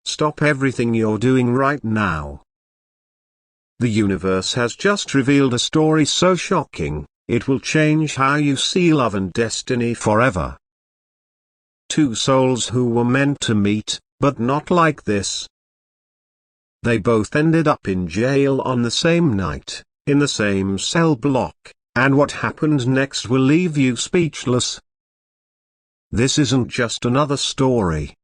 stop everything you're doing right now. The universe has just revealed a story so shocking, it will change how you see love and destiny forever. Two souls who were meant to meet, but not like this. They both ended up in jail on the same night, in the same cell block, and what happened next will leave you speechless. This isn't just another story.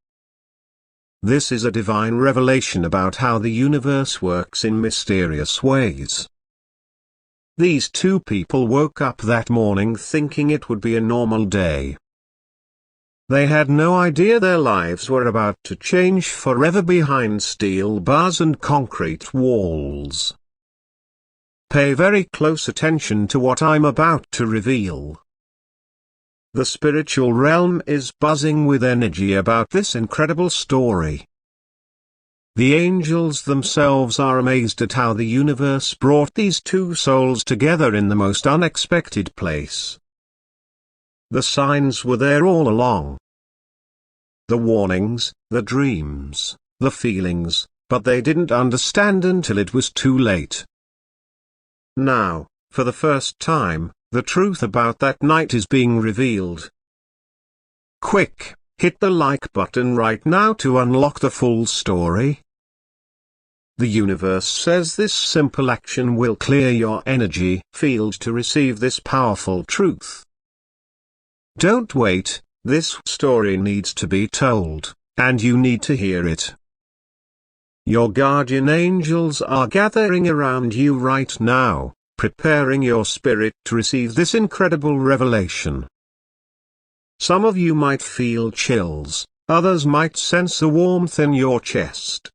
This is a divine revelation about how the universe works in mysterious ways. These two people woke up that morning thinking it would be a normal day. They had no idea their lives were about to change forever behind steel bars and concrete walls. Pay very close attention to what I'm about to reveal. The spiritual realm is buzzing with energy about this incredible story. The angels themselves are amazed at how the universe brought these two souls together in the most unexpected place. The signs were there all along. The warnings, the dreams, the feelings, but they didn't understand until it was too late. Now, for the first time, the truth about that night is being revealed. Quick, hit the like button right now to unlock the full story. The universe says this simple action will clear your energy field to receive this powerful truth. Don't wait, this story needs to be told, and you need to hear it. Your guardian angels are gathering around you right now, preparing your spirit to receive this incredible revelation. Some of you might feel chills, others might sense a warmth in your chest.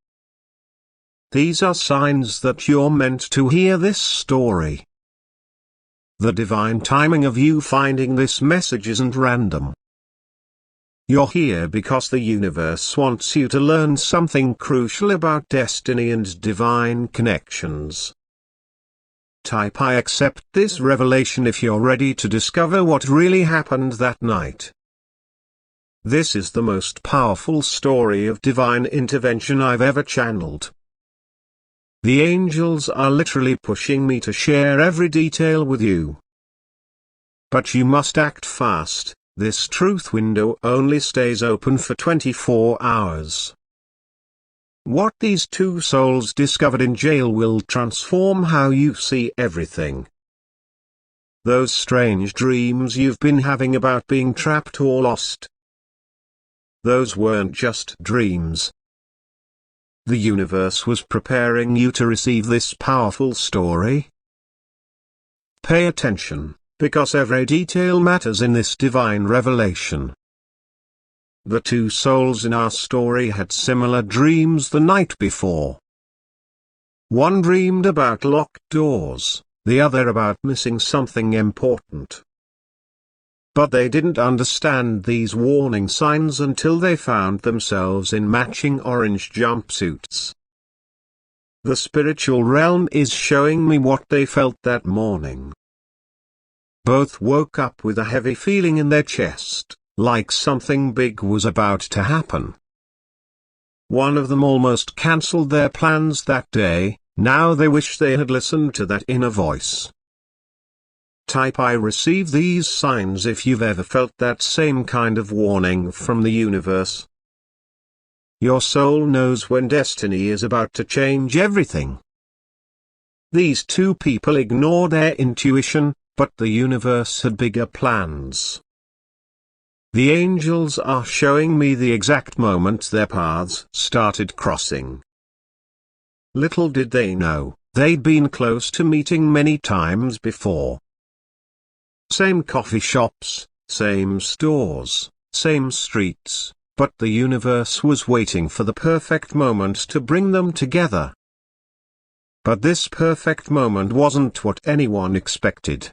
These are signs that you're meant to hear this story. The divine timing of you finding this message isn't random. You're here because the universe wants you to learn something crucial about destiny and divine connections. Type I accept this revelation if you're ready to discover what really happened that night. This is the most powerful story of divine intervention I've ever channeled. The angels are literally pushing me to share every detail with you. But you must act fast, this truth window only stays open for 24 hours. What these two souls discovered in jail will transform how you see everything. Those strange dreams you've been having about being trapped or lost. Those weren't just dreams. The universe was preparing you to receive this powerful story. Pay attention, because every detail matters in this divine revelation. The two souls in our story had similar dreams the night before. One dreamed about locked doors, the other about missing something important. But they didn't understand these warning signs until they found themselves in matching orange jumpsuits. The spiritual realm is showing me what they felt that morning. Both woke up with a heavy feeling in their chest, like something big was about to happen. One of them almost cancelled their plans that day. Now they wish they had listened to that inner voice. Type I receive these signs if you've ever felt that same kind of warning from the universe. Your soul knows when destiny is about to change everything. These two people ignored their intuition, but the universe had bigger plans. The angels are showing me the exact moment their paths started crossing. Little did they know, they'd been close to meeting many times before. Same coffee shops, same stores, same streets, but the universe was waiting for the perfect moment to bring them together. But this perfect moment wasn't what anyone expected.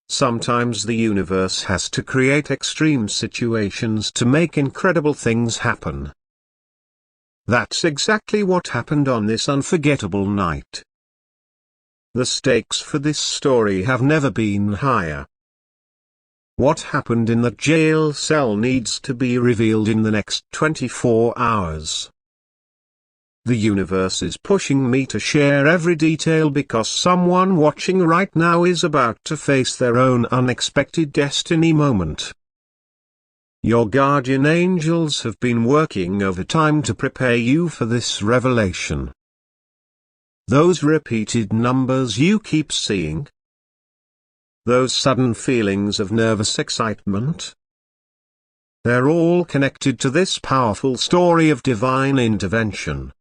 Sometimes the universe has to create extreme situations to make incredible things happen. That's exactly what happened on this unforgettable night. The stakes for this story have never been higher. What happened in the jail cell needs to be revealed in the next 24 hours, The universe is pushing me to share every detail because someone watching right now is about to face their own unexpected destiny moment. Your guardian angels have been working overtime to prepare you for this revelation. Those repeated numbers you keep seeing, those sudden feelings of nervous excitement, they're all connected to this powerful story of divine intervention.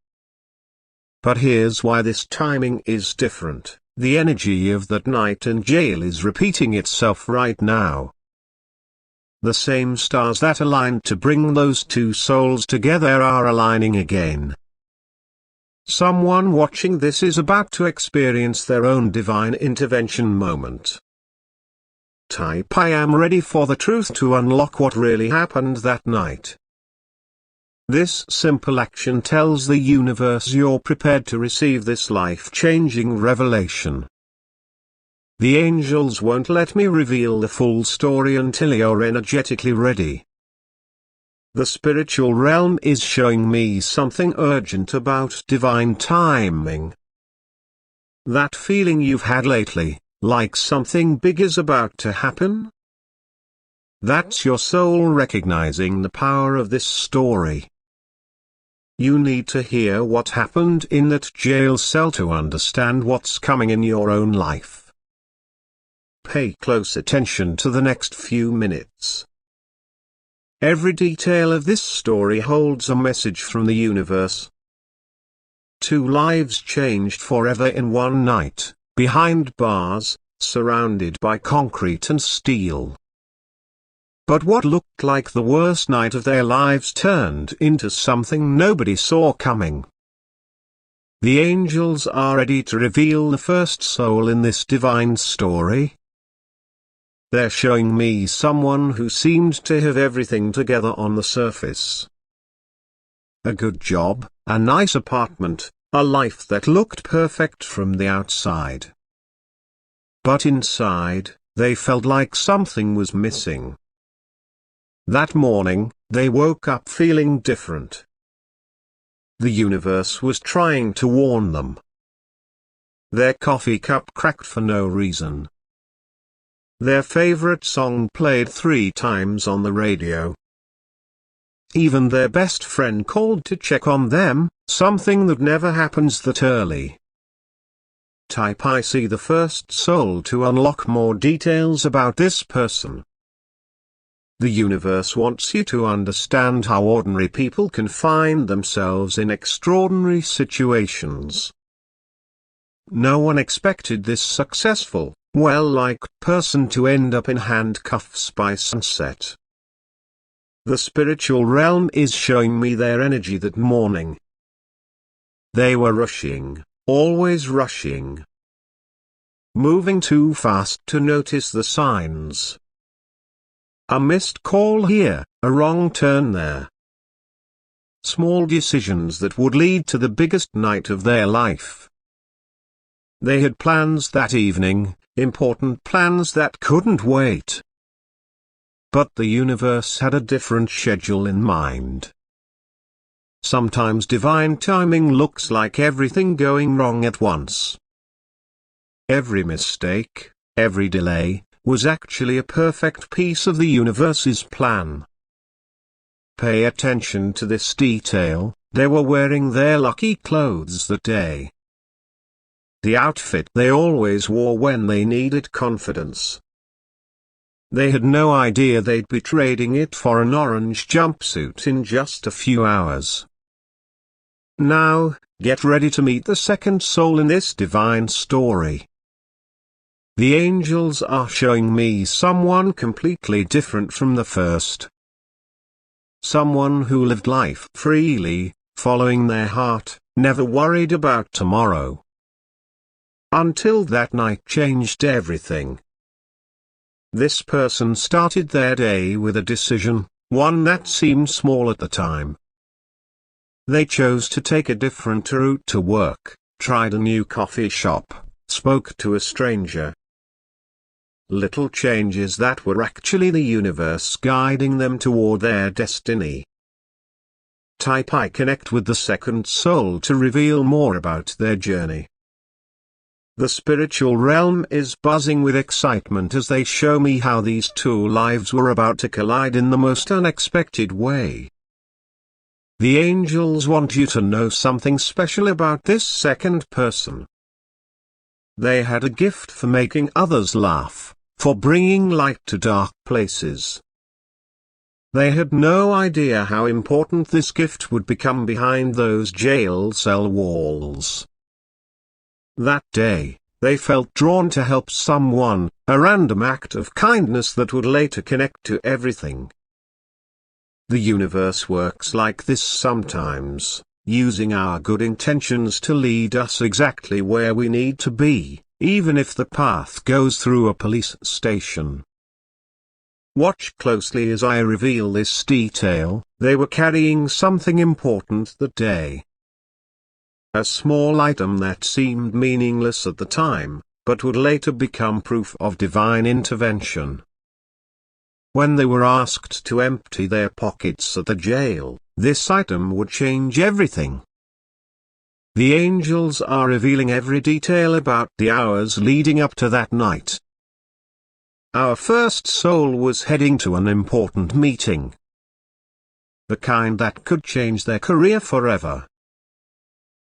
But here's why this timing is different. The energy of that night in jail is repeating itself right now. The same stars that aligned to bring those two souls together are aligning again. Someone watching this is about to experience their own divine intervention moment. Type I am ready for the truth to unlock what really happened that night. This simple action tells the universe you're prepared to receive this life-changing revelation. The angels won't let me reveal the full story until you're energetically ready. The spiritual realm is showing me something urgent about divine timing. That feeling you've had lately, like something big is about to happen? That's your soul recognizing the power of this story. You need to hear what happened in that jail cell to understand what's coming in your own life. Pay close attention to the next few minutes. Every detail of this story holds a message from the universe. 2 lives changed forever in one night, behind bars, surrounded by concrete and steel. But what looked like the worst night of their lives turned into something nobody saw coming. The angels are ready to reveal the first soul in this divine story. They're showing me someone who seemed to have everything together on the surface. A good job, a nice apartment, a life that looked perfect from the outside. But inside, they felt like something was missing. That morning, they woke up feeling different. The universe was trying to warn them. Their coffee cup cracked for no reason. Their favorite song played 3 times on the radio. Even their best friend called to check on them, something that never happens that early. Type I see the first soul to unlock more details about this person. The universe wants you to understand how ordinary people can find themselves in extraordinary situations. No one expected this successful, well-liked person to end up in handcuffs by sunset. The spiritual realm is showing me their energy that morning. They were rushing, always rushing. Moving too fast to notice the signs. A missed call here, a wrong turn there. Small decisions that would lead to the biggest night of their life. They had plans that evening, important plans that couldn't wait. But the universe had a different schedule in mind. Sometimes divine timing looks like everything going wrong at once. Every mistake, every delay, was actually a perfect piece of the universe's plan. Pay attention to this detail, they were wearing their lucky clothes that day. The outfit they always wore when they needed confidence. They had no idea they'd be trading it for an orange jumpsuit in just a few hours. Now, get ready to meet the second soul in this divine story. The angels are showing me someone completely different from the first. Someone who lived life freely, following their heart, never worried about tomorrow. Until that night changed everything. This person started their day with a decision, one that seemed small at the time. They chose to take a different route to work, tried a new coffee shop, spoke to a stranger. Little changes that were actually the universe guiding them toward their destiny. Type I connect with the second soul to reveal more about their journey. The spiritual realm is buzzing with excitement as they show me how these two lives were about to collide in the most unexpected way. The angels want you to know something special about this second person. They had a gift for making others laugh, for bringing light to dark places. They had no idea how important this gift would become behind those jail cell walls. That day, they felt drawn to help someone, a random act of kindness that would later connect to everything. The universe works like this sometimes, using our good intentions to lead us exactly where we need to be, even if the path goes through a police station. Watch closely as I reveal this detail. They were carrying something important that day. A small item that seemed meaningless at the time, but would later become proof of divine intervention. When they were asked to empty their pockets at the jail, this item would change everything. The angels are revealing every detail about the hours leading up to that night. Our first soul was heading to an important meeting. The kind that could change their career forever.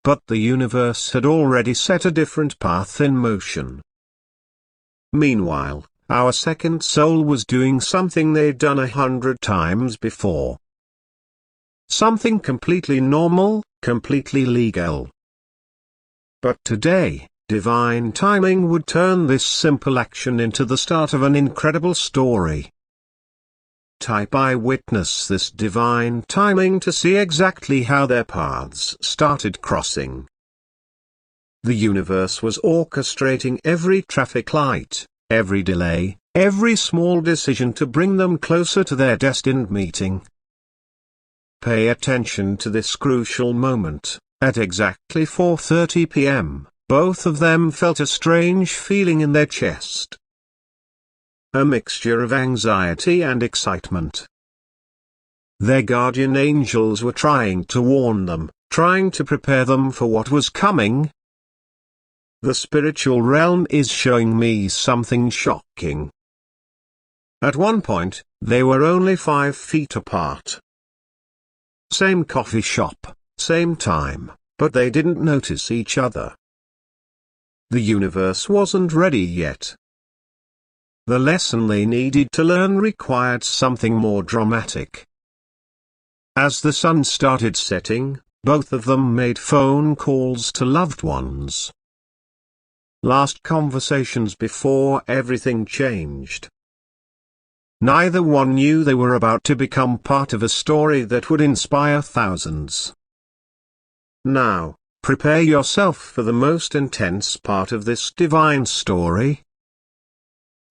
But the universe had already set a different path in motion. Meanwhile, our second soul was doing something they'd done 100 times before. Something completely normal, completely legal. But today, divine timing would turn this simple action into the start of an incredible story. Type I witness this divine timing to see exactly how their paths started crossing. The universe was orchestrating every traffic light, every delay, every small decision to bring them closer to their destined meeting. Pay attention to this crucial moment. At exactly 4:30 p.m., both of them felt a strange feeling in their chest. A mixture of anxiety and excitement. Their guardian angels were trying to warn them, trying to prepare them for what was coming. The spiritual realm is showing me something shocking. At one point, they were only 5 feet apart. Same coffee shop, same time, but they didn't notice each other. The universe wasn't ready yet. The lesson they needed to learn required something more dramatic. As the sun started setting, both of them made phone calls to loved ones. Last conversations before everything changed. Neither one knew they were about to become part of a story that would inspire thousands. Now, prepare yourself for the most intense part of this divine story.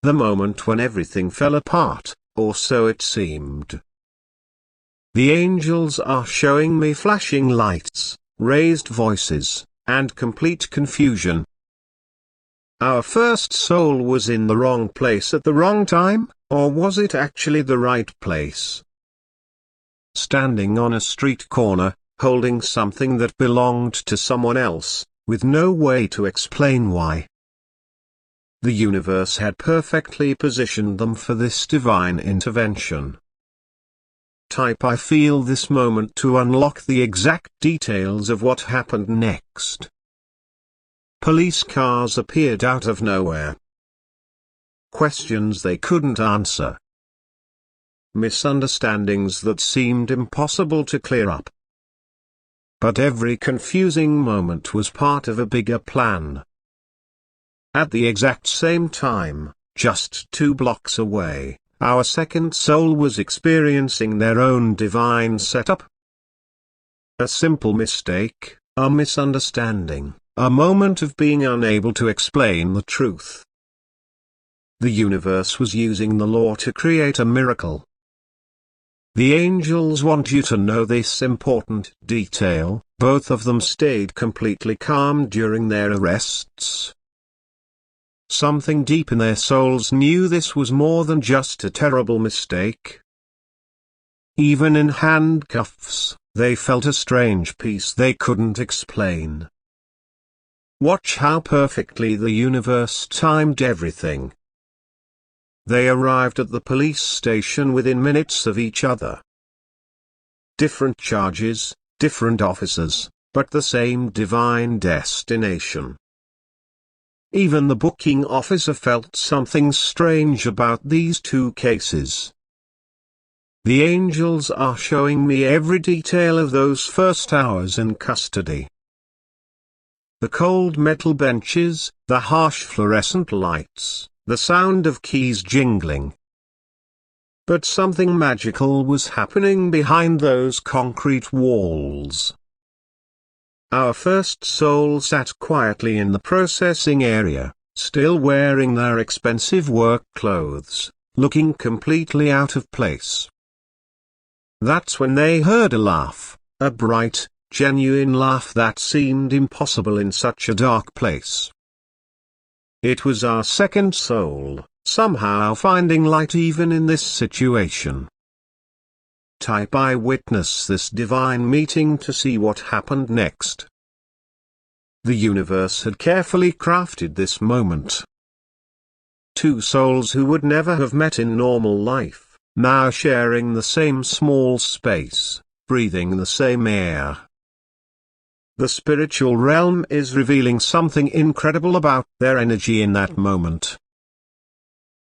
The moment when everything fell apart, or so it seemed. The angels are showing me flashing lights, raised voices, and complete confusion. Our first soul was in the wrong place at the wrong time, or was it actually the right place? Standing on a street corner, holding something that belonged to someone else, with no way to explain why. The universe had perfectly positioned them for this divine intervention. Type I feel this moment to unlock the exact details of what happened next. Police cars appeared out of nowhere. Questions they couldn't answer. Misunderstandings that seemed impossible to clear up. But every confusing moment was part of a bigger plan. At the exact same time, just 2 blocks away, our second soul was experiencing their own divine setup. A simple mistake, a misunderstanding, a moment of being unable to explain the truth. The universe was using the law to create a miracle. The angels want you to know this important detail. Both of them stayed completely calm during their arrests. Something deep in their souls knew this was more than just a terrible mistake. Even in handcuffs, They felt a strange peace they couldn't explain. Watch how perfectly the universe timed everything. They arrived at the police station within minutes of each other. Different charges, different officers, but the same divine destination. Even the booking officer felt something strange about these two cases. The angels are showing me every detail of those first hours in custody. The cold metal benches, the harsh fluorescent lights, the sound of keys jingling. But something magical was happening behind those concrete walls. Our first soul sat quietly in the processing area, still wearing their expensive work clothes, looking completely out of place. That's when they heard a laugh, a bright, genuine laugh that seemed impossible in such a dark place. It was our second soul, somehow finding light even in this situation. I witness this divine meeting to see what happened next. The universe had carefully crafted this moment. Two souls who would never have met in normal life, now sharing the same small space, breathing the same air. The spiritual realm is revealing something incredible about their energy in that moment.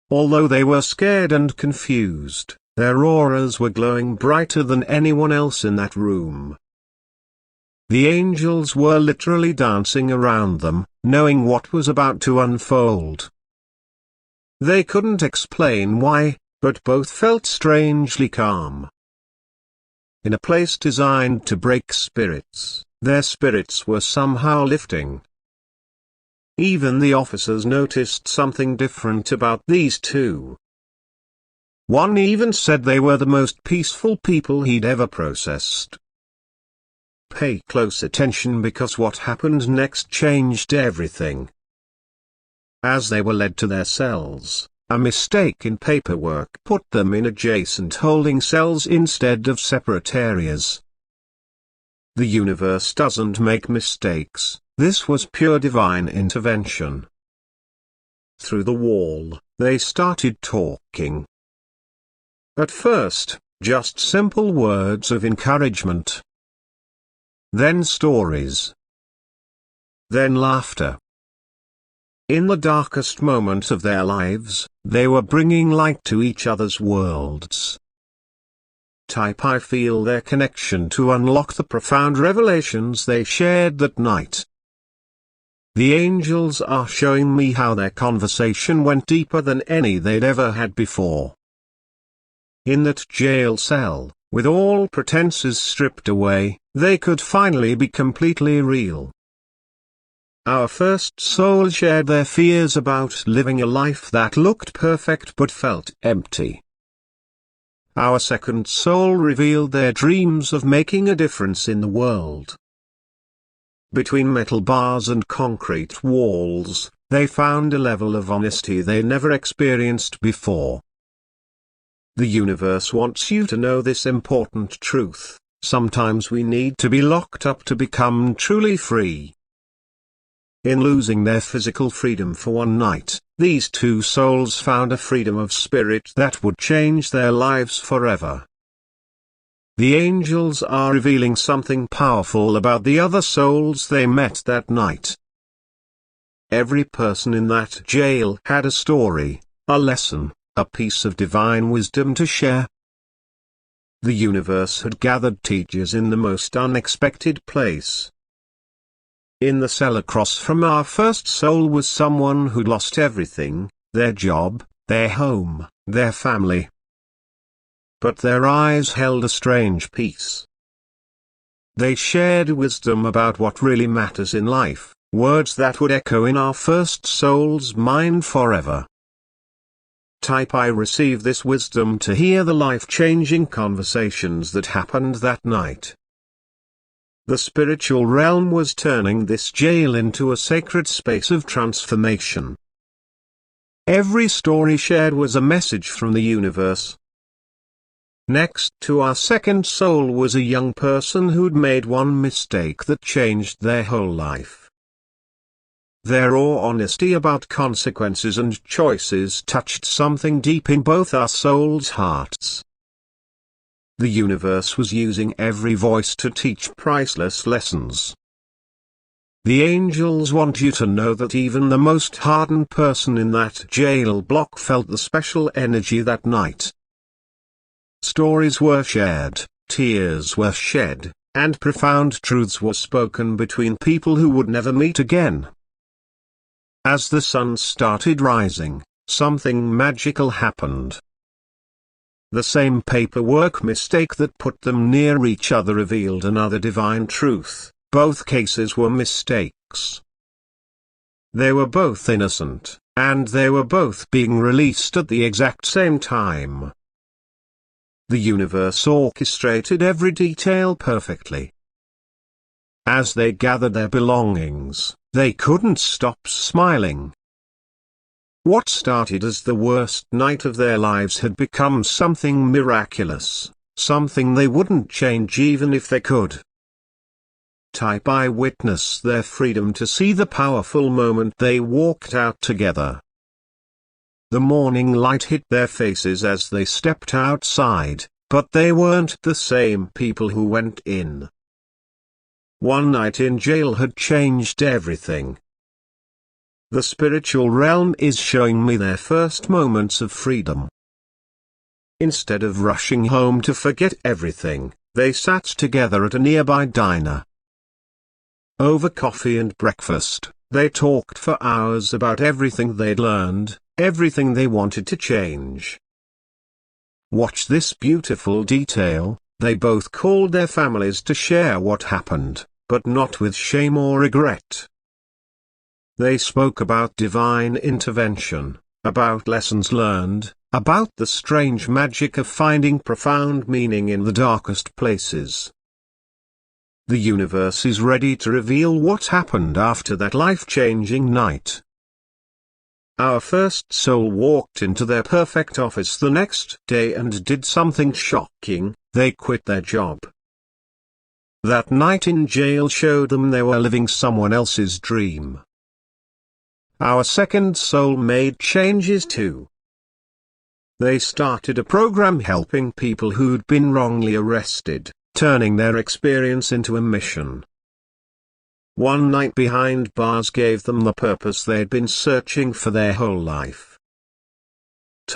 Although they were scared and confused, their auras were glowing brighter than anyone else in that room. The angels were literally dancing around them, knowing what was about to unfold. They couldn't explain why, but both felt strangely calm. In a place designed to break spirits, their spirits were somehow lifting. Even the officers noticed something different about these two. One even said they were the most peaceful people he'd ever processed. Pay close attention because what happened next changed everything. As they were led to their cells, a mistake in paperwork put them in adjacent holding cells instead of separate areas. The universe doesn't make mistakes, this was pure divine intervention. Through the wall, they started talking. At first, just simple words of encouragement. Then stories. Then laughter. In the darkest moment of their lives, they were bringing light to each other's worlds. I feel their connection to unlock the profound revelations they shared that night. The angels are showing me how their conversation went deeper than any they'd ever had before. In that jail cell, with all pretenses stripped away, they could finally be completely real. Our first soul shared their fears about living a life that looked perfect but felt empty. Our second soul revealed their dreams of making a difference in the world. Between metal bars and concrete walls, they found a level of honesty they never experienced before. The universe wants you to know this important truth: sometimes we need to be locked up to become truly free. In losing their physical freedom for one night, these two souls found a freedom of spirit that would change their lives forever. The angels are revealing something powerful about the other souls they met that night. Every person in that jail had a story, a lesson, a piece of divine wisdom to share. The universe had gathered teachers in the most unexpected place. In the cell across from our first soul was someone who'd lost everything: their job, their home, their family. But their eyes held a strange peace. They shared wisdom about what really matters in life, words that would echo in our first soul's mind forever. I receive this wisdom to hear the life-changing conversations that happened that night. The spiritual realm was turning this jail into a sacred space of transformation. Every story shared was a message from the universe. Next to our second soul was a young person who'd made one mistake that changed their whole life. Their raw honesty about consequences and choices touched something deep in both our souls' hearts. The universe was using every voice to teach priceless lessons. The angels want you to know that even the most hardened person in that jail block felt the special energy that night. Stories were shared, tears were shed, and profound truths were spoken between people who would never meet again. As the sun started rising, something magical happened. The same paperwork mistake that put them near each other revealed another divine truth: both cases were mistakes. They were both innocent, and they were both being released at the exact same time. The universe orchestrated every detail perfectly. As they gathered their belongings, they couldn't stop smiling. What started as the worst night of their lives had become something miraculous, something they wouldn't change even if they could. I witnessed their freedom to see the powerful moment they walked out together. The morning light hit their faces as they stepped outside, but they weren't the same people who went in. One night in jail had changed everything. The spiritual realm is showing me their first moments of freedom. Instead of rushing home to forget everything, they sat together at a nearby diner. Over coffee and breakfast, they talked for hours about everything they'd learned, everything they wanted to change. Watch this beautiful detail: they both called their families to share what happened, but not with shame or regret. They spoke about divine intervention, about lessons learned, about the strange magic of finding profound meaning in the darkest places. The universe is ready to reveal what happened after that life-changing night. Our first soul walked into their perfect office the next day and did something shocking: they quit their job. That night in jail showed them they were living someone else's dream. Our second soul made changes too. They started a program helping people who'd been wrongly arrested, turning their experience into a mission. One night behind bars gave them the purpose they'd been searching for their whole life.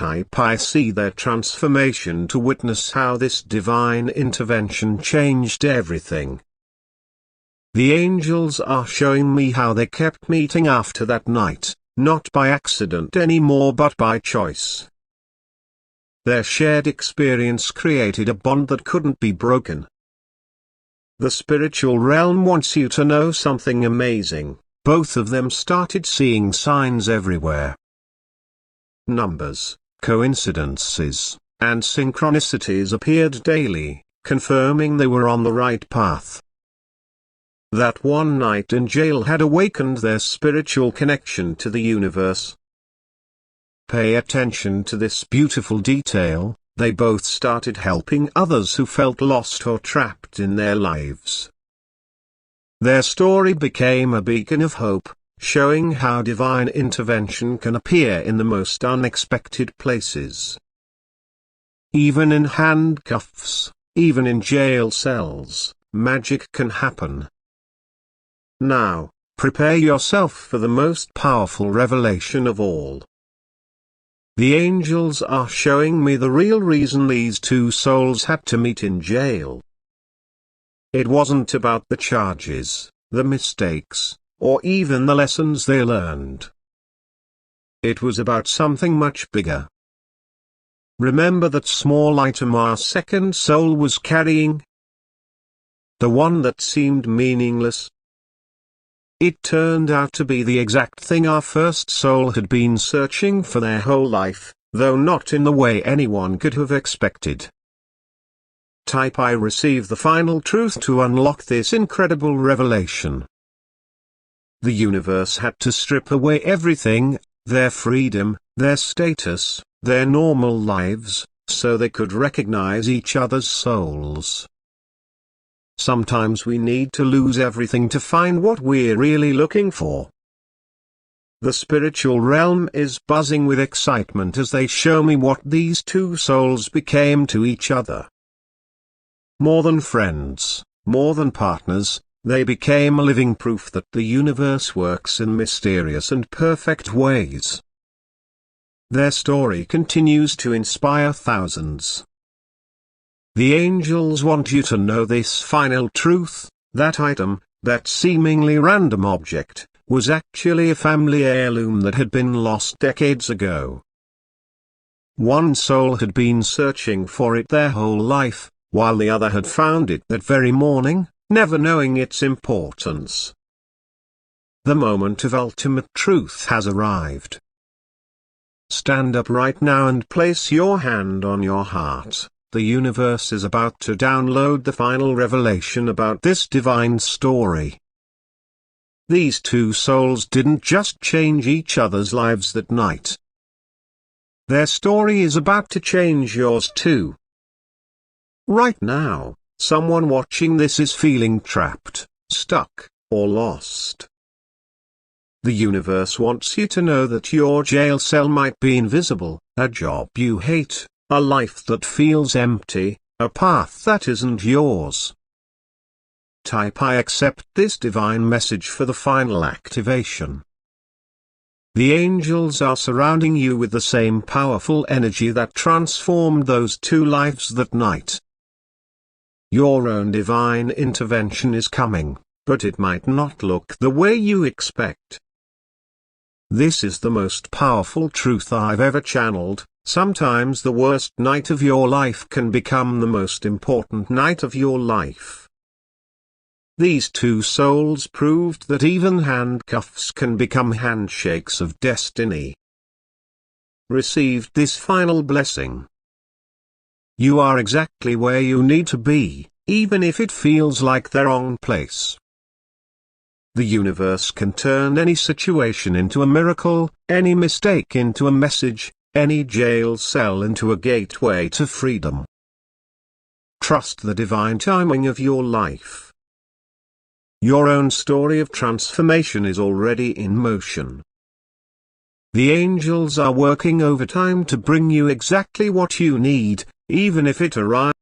I see their transformation to witness how this divine intervention changed everything. The angels are showing me how they kept meeting after that night, not by accident anymore but by choice. Their shared experience created a bond that couldn't be broken. The spiritual realm wants you to know something amazing: both of them started seeing signs everywhere. Numbers, coincidences, and synchronicities appeared daily, confirming they were on the right path. That one night in jail had awakened their spiritual connection to the universe. Pay attention to this beautiful detail: they both started helping others who felt lost or trapped in their lives. Their story became a beacon of hope, showing how divine intervention can appear in the most unexpected places. Even in handcuffs, even in jail cells, magic can happen. Now, prepare yourself for the most powerful revelation of all. The angels are showing me the real reason these two souls had to meet in jail. It wasn't about the charges, the mistakes, or even the lessons they learned. It was about something much bigger. Remember that small item our second soul was carrying? The one that seemed meaningless? It turned out to be the exact thing our first soul had been searching for their whole life, though not in the way anyone could have expected. I receive the final truth to unlock this incredible revelation. The universe had to strip away everything: their freedom, their status, their normal lives, so they could recognize each other's souls. Sometimes we need to lose everything to find what we're really looking for. The spiritual realm is buzzing with excitement as they show me what these two souls became to each other. More than friends, more than partners, they became living proof that the universe works in mysterious and perfect ways. Their story continues to inspire thousands. The angels want you to know this final truth: that item, that seemingly random object, was actually a family heirloom that had been lost decades ago. One soul had been searching for it their whole life, while the other had found it that very morning, never knowing its importance. The moment of ultimate truth has arrived. Stand up right now and place your hand on your heart. The universe is about to download the final revelation about this divine story. These two souls didn't just change each other's lives that night. Their story is about to change yours too. Right now, someone watching this is feeling trapped, stuck, or lost. The universe wants you to know that your jail cell might be invisible, a job you hate, a life that feels empty, a path that isn't yours. Type "I accept" this divine message for the final activation. The angels are surrounding you with the same powerful energy that transformed those two lives that night. Your own divine intervention is coming, but it might not look the way you expect. This is the most powerful truth I've ever channeled. Sometimes the worst night of your life can become the most important night of your life. These two souls proved that even handcuffs can become handshakes of destiny. Received this final blessing. You are exactly where you need to be, even if it feels like the wrong place. The universe can turn any situation into a miracle, any mistake into a message, any jail cell into a gateway to freedom. Trust the divine timing of your life. Your own story of transformation is already in motion. The angels are working overtime to bring you exactly what you need, even if it arrives